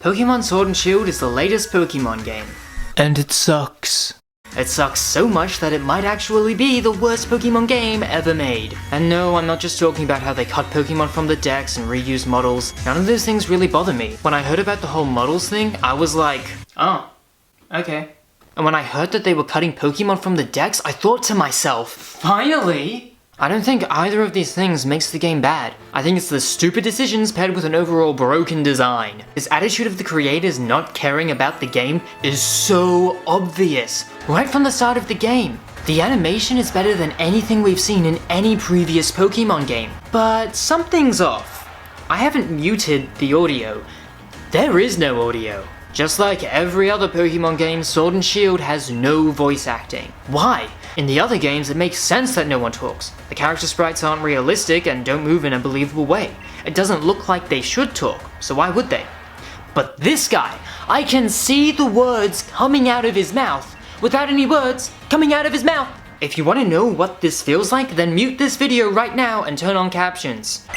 Pokemon Sword and Shield is the latest Pokemon game. And it sucks. It sucks so much that it might actually be the worst Pokemon game ever made. And no, I'm not just talking about how they cut Pokemon from the decks and reuse models. None of those things really bother me. When I heard about the whole models thing, I was like, oh, okay. And when I heard that they were cutting Pokemon from the decks, I thought to myself, finally! I don't think either of these things makes the game bad. I think it's the stupid decisions paired with an overall broken design. This attitude of the creators not caring about the game is so obvious, right from the start of the game. The animation is better than anything we've seen in any previous Pokemon game, but something's off. I haven't muted the audio. There is no audio. Just like every other Pokemon game, Sword and Shield has no voice acting. Why? In the other games, it makes sense that no one talks. The character sprites aren't realistic and don't move in a believable way. It doesn't look like they should talk, so why would they? But this guy, I can see the words coming out of his mouth without any words coming out of his mouth. If you want to know what this feels like, then mute this video right now and turn on captions.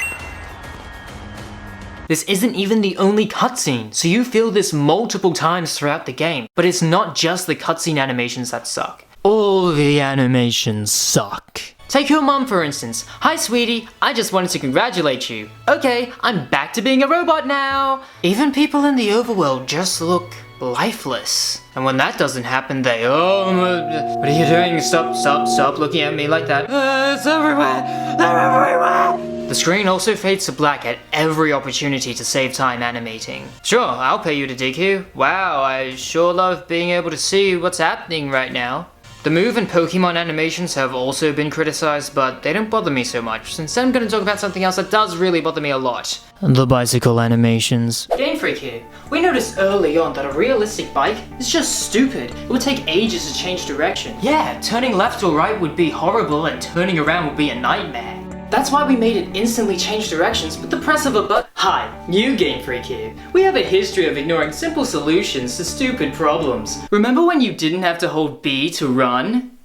This isn't even the only cutscene, so you feel this multiple times throughout the game. But it's not just the cutscene animations that suck. All the animations suck. Take your mom for instance. Hi sweetie, I just wanted to congratulate you. Okay, I'm back to being a robot now. Even people in the overworld just look lifeless. And when that doesn't happen, they, what are you doing? Stop looking at me like that. It's everywhere, they're everywhere. The screen also fades to black at every opportunity to save time animating. Sure, I'll pay you to DQ. Wow, I sure love being able to see what's happening right now. The move and Pokemon animations have also been criticized, but they don't bother me so much, so instead I'm going to talk about something else that does really bother me a lot. The bicycle animations. Game Freak here. We noticed early on that a realistic bike is just stupid. It would take ages to change direction. Yeah, turning left or right would be horrible and turning around would be a nightmare. That's why we made it instantly change directions with the press of a button. Hi, new Game Freak here. We have a history of ignoring simple solutions to stupid problems. Remember when you didn't have to hold B to run?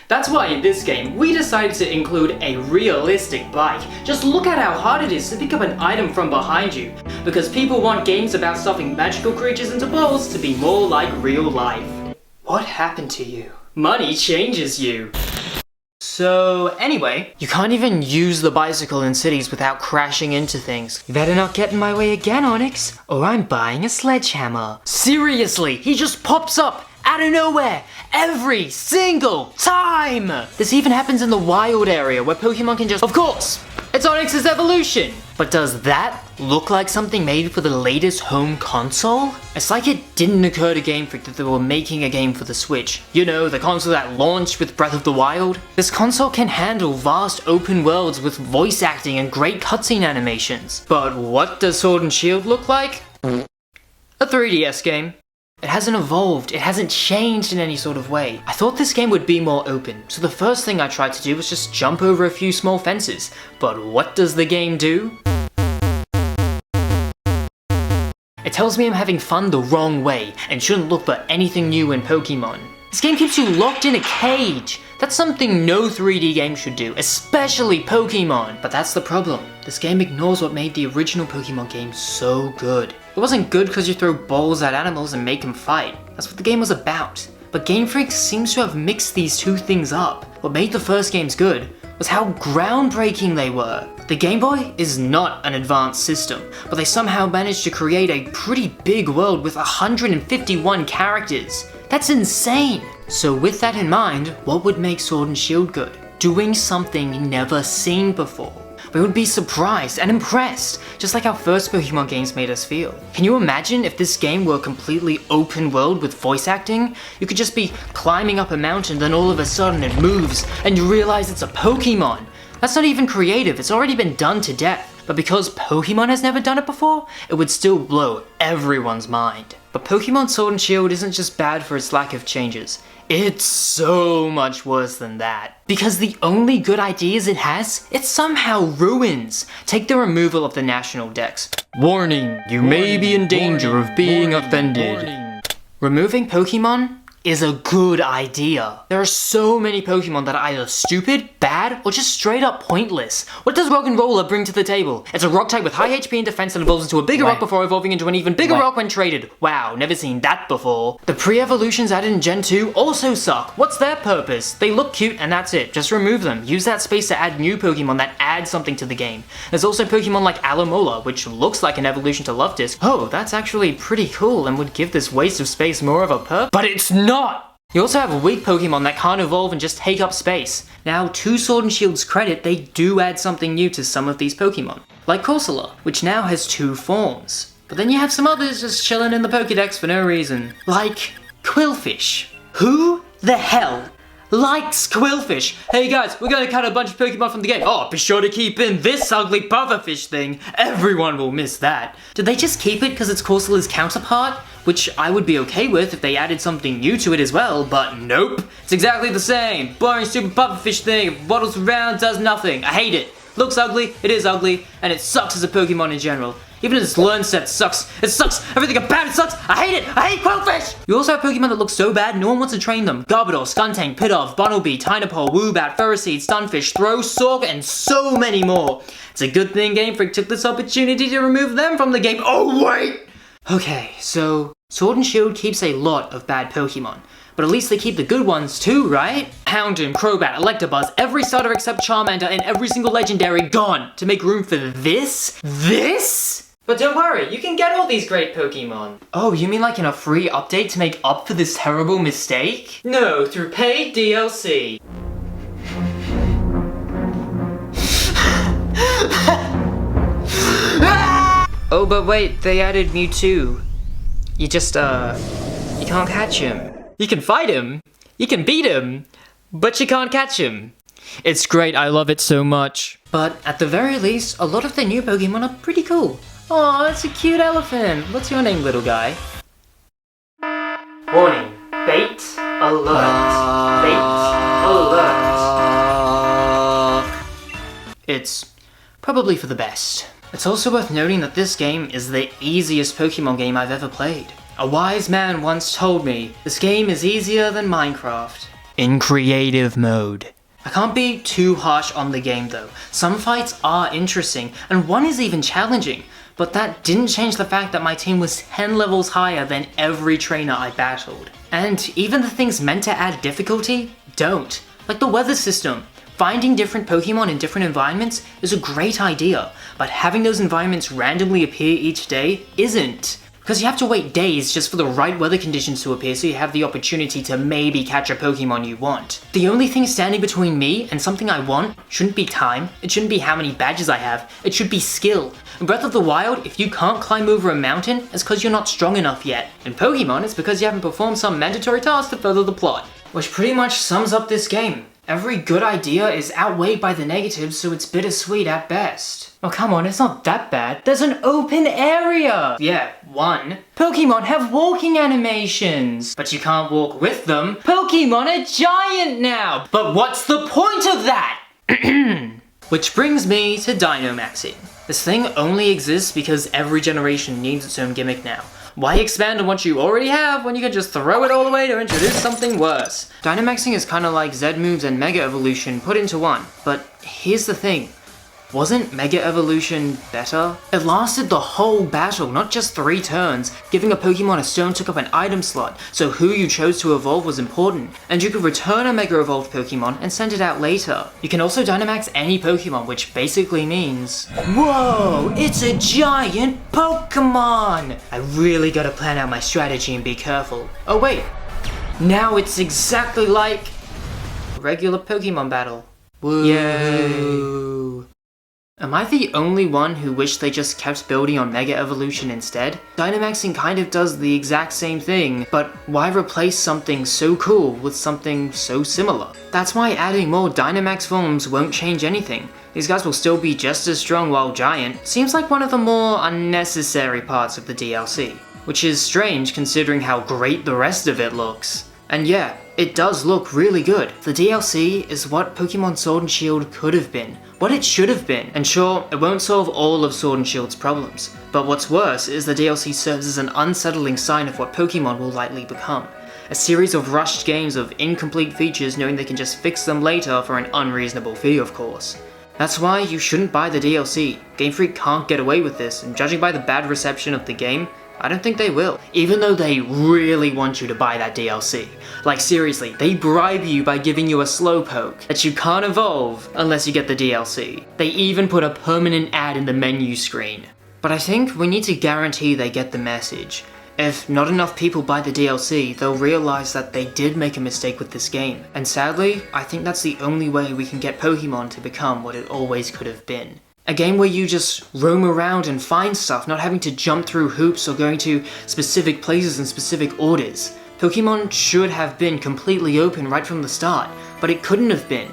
That's why in this game, we decided to include a realistic bike. Just look at how hard it is to pick up an item from behind you. Because people want games about stuffing magical creatures into balls to be more like real life. What happened to you? Money changes you. So anyway, you can't even use the bicycle in cities without crashing into things. You better not get in my way again, Onyx, or I'm buying a sledgehammer. Seriously, he just pops up out of nowhere every single time! This even happens in the wild area where Pokemon can just... Of course! It's Onyx's evolution! But does that look like something made for the latest home console? It's like it didn't occur to Game Freak that they were making a game for the Switch. You know, the console that launched with Breath of the Wild. This console can handle vast open worlds with voice acting and great cutscene animations. But what does Sword and Shield look like? A 3DS game. It hasn't evolved, it hasn't changed in any sort of way. I thought this game would be more open, so the first thing I tried to do was just jump over a few small fences. But what does the game do? It tells me I'm having fun the wrong way, and shouldn't look for anything new in Pokemon. This game keeps you locked in a cage. That's something no 3D game should do, especially Pokemon. But that's the problem. This game ignores what made the original Pokemon game so good. It wasn't good because you throw balls at animals and make them fight. That's what the game was about. But Game Freak seems to have mixed these two things up. What made the first games good was how groundbreaking they were. The Game Boy is not an advanced system, but they somehow managed to create a pretty big world with 151 characters. That's insane! So with that in mind, what would make Sword and Shield good? Doing something never seen before. We would be surprised and impressed, just like our first Pokemon games made us feel. Can you imagine if this game were a completely open world with voice acting? You could just be climbing up a mountain, then all of a sudden it moves, and you realize it's a Pokemon. That's not even creative, it's already been done to death. But because Pokemon has never done it before, it would still blow everyone's mind. But Pokemon Sword and Shield isn't just bad for its lack of changes. It's so much worse than that. Because the only good ideas it has, it somehow ruins. Take the removal of the national dex. Warning, you may be in danger of being offended. Removing Pokemon is a good idea. There are so many Pokemon that are either stupid, bad, or just straight up pointless. What does Rock and Roller bring to the table? It's a rock type with high HP and defense that evolves into a bigger rock before evolving into an even bigger rock when traded. Wow, never seen that before. The pre-evolutions added in Gen 2 also suck. What's their purpose? They look cute and that's it. Just remove them. Use that space to add new Pokemon that add something to the game. There's also Pokemon like Alomola, which looks like an evolution to Luftisc. Oh, that's actually pretty cool and would give this waste of space more of a purpose. But it's not! You also have weak Pokemon that can't evolve and just take up space. Now, to Sword and Shield's credit, they do add something new to some of these Pokemon. Like Corsola, which now has 2 forms. But then you have some others just chilling in the Pokedex for no reason. Like Quillfish. Who the hell likes Quillfish? Hey guys, we're gonna cut a bunch of Pokemon from the game. Oh, be sure to keep in this ugly pufferfish thing. Everyone will miss that. Did they just keep it because it's Corsola's counterpart? Which I would be okay with if they added something new to it as well, but nope. It's exactly the same. Boring stupid pufferfish thing. It waddles around, does nothing. I hate it. Looks ugly, it is ugly, and it sucks as a Pokemon in general. Even its learn set sucks. It sucks. Everything about it sucks. I hate it. I hate Quillfish. You also have Pokemon that look so bad, no one wants to train them. Garbodor, Skuntank, Pidove, Bunnelby, Tynapole, Woobat, Ferroseed, Stunfish, Throw, Sorg, and so many more. It's a good thing Game Freak took this opportunity to remove them from the game. Oh, wait. Okay, so Sword and Shield keeps a lot of bad Pokemon. But at least they keep the good ones too, right? Houndoom, Crobat, Electabuzz, every starter except Charmander, and every single legendary gone to make room for this? This? But don't worry, you can get all these great Pokemon. Oh, you mean like in a free update to make up for this terrible mistake? No, through paid DLC. Oh, but wait, they added Mewtwo. You just, you can't catch him. You can fight him, you can beat him, but you can't catch him. It's great, I love it so much. But at the very least, a lot of the new Pokemon are pretty cool. Aw, it's a cute elephant. What's your name, little guy? Warning, bait alert. Bait alert. It's probably for the best. It's also worth noting that this game is the easiest Pokemon game I've ever played. A wise man once told me, this game is easier than Minecraft. In creative mode. I can't be too harsh on the game though. Some fights are interesting, and one is even challenging. But that didn't change the fact that my team was 10 levels higher than every trainer I battled. And even the things meant to add difficulty don't. Like the weather system. Finding different Pokemon in different environments is a great idea, but having those environments randomly appear each day isn't. Because you have to wait days just for the right weather conditions to appear so you have the opportunity to maybe catch a Pokemon you want. The only thing standing between me and something I want shouldn't be time, it shouldn't be how many badges I have, it should be skill. In Breath of the Wild, if you can't climb over a mountain, it's because you're not strong enough yet. In Pokemon, it's because you haven't performed some mandatory task to further the plot. Which pretty much sums up this game. Every good idea is outweighed by the negatives, so it's bittersweet at best. Oh come on, it's not that bad. There's an open area! Yeah, one. Pokemon have walking animations! But you can't walk with them. Pokemon are giant now! But what's the point of that? Which brings me to Dynamaxing. This thing only exists because every generation needs its own gimmick now. Why expand on what you already have when you can just throw it all away to introduce something worse? Dynamaxing is kinda like Z-moves and Mega Evolution put into one, but here's the thing. Wasn't Mega Evolution better? It lasted the whole battle, not just 3 turns. Giving a Pokemon a stone took up an item slot, so who you chose to evolve was important. And you could return a Mega Evolved Pokemon and send it out later. You can also Dynamax any Pokemon, which basically means... Whoa! It's a giant Pokemon! I really gotta plan out my strategy and be careful. Oh wait! Now it's exactly like... a regular Pokemon battle. Woo! Yay! Am I the only one who wished they just kept building on Mega Evolution instead? Dynamaxing kind of does the exact same thing, but why replace something so cool with something so similar? That's why adding more Dynamax forms won't change anything. These guys will still be just as strong while giant. Seems like one of the more unnecessary parts of the DLC. Which is strange considering how great the rest of it looks. And yeah, it does look really good. The DLC is what Pokemon Sword and Shield could have been. What it should have been. And sure, it won't solve all of Sword and Shield's problems. But what's worse is the DLC serves as an unsettling sign of what Pokemon will likely become. A series of rushed games of incomplete features knowing they can just fix them later for an unreasonable fee, of course. That's why you shouldn't buy the DLC. Game Freak can't get away with this, and judging by the bad reception of the game, I don't think they will. Even though they really want you to buy that DLC. Like seriously, they bribe you by giving you a slowpoke that you can't evolve unless you get the DLC. They even put a permanent ad in the menu screen. But I think we need to guarantee they get the message. If not enough people buy the DLC, they'll realize that they did make a mistake with this game. And sadly, I think that's the only way we can get Pokemon to become what it always could have been. A game where you just roam around and find stuff, not having to jump through hoops or going to specific places in specific orders. Pokemon should have been completely open right from the start, but it couldn't have been.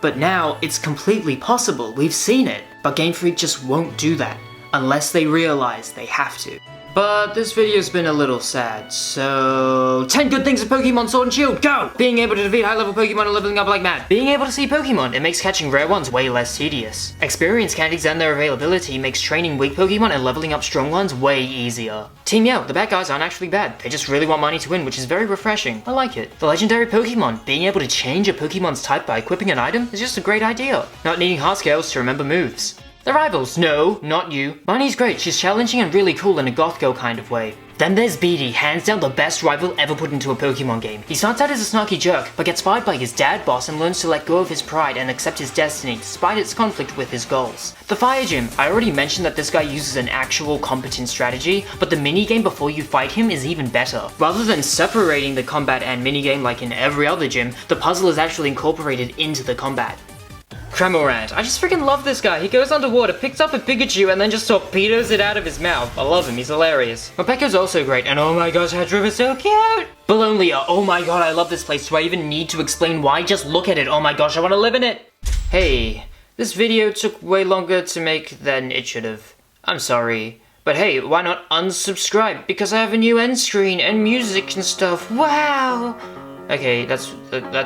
But now, it's completely possible, we've seen it. But Game Freak just won't do that, unless they realize they have to. But this video's been a little sad, so 10 good things of Pokemon Sword and Shield, go! Being able to defeat high-level Pokemon and leveling up like mad. Being able to see Pokemon, it makes catching rare ones way less tedious. Experience candies and their availability makes training weak Pokemon and leveling up strong ones way easier. Team Yell, the bad guys aren't actually bad, they just really want money to win, which is very refreshing. I like it. The legendary Pokemon, being able to change a Pokemon's type by equipping an item is just a great idea. Not needing heart scales to remember moves. The rivals, no, not you. Barney's great, she's challenging and really cool in a goth girl kind of way. Then there's Beedee, hands down the best rival ever put into a Pokemon game. He starts out as a snarky jerk, but gets fired by his dad boss and learns to let go of his pride and accept his destiny despite its conflict with his goals. The Fire Gym, I already mentioned that this guy uses an actual competent strategy, but the minigame before you fight him is even better. Rather than separating the combat and minigame like in every other gym, the puzzle is actually incorporated into the combat. Cramorant. I just freaking love this guy. He goes underwater, picks up a Pikachu, and then just torpedoes it out of his mouth. I love him, he's hilarious. Repecco's also great, and oh my gosh, Hedruv is so cute! Balonia, oh my god, I love this place. Do I even need to explain why? Just look at it, oh my gosh, I want to live in it! Hey, this video took way longer to make than it should have. I'm sorry. But hey, why not unsubscribe? Because I have a new end screen and music and stuff. Wow! Okay, that's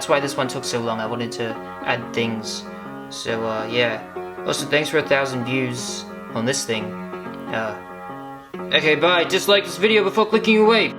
why this one took so long. I wanted to add things. So, yeah. Also, thanks for 1,000 views on this thing. Okay, bye. Dislike this video before clicking away.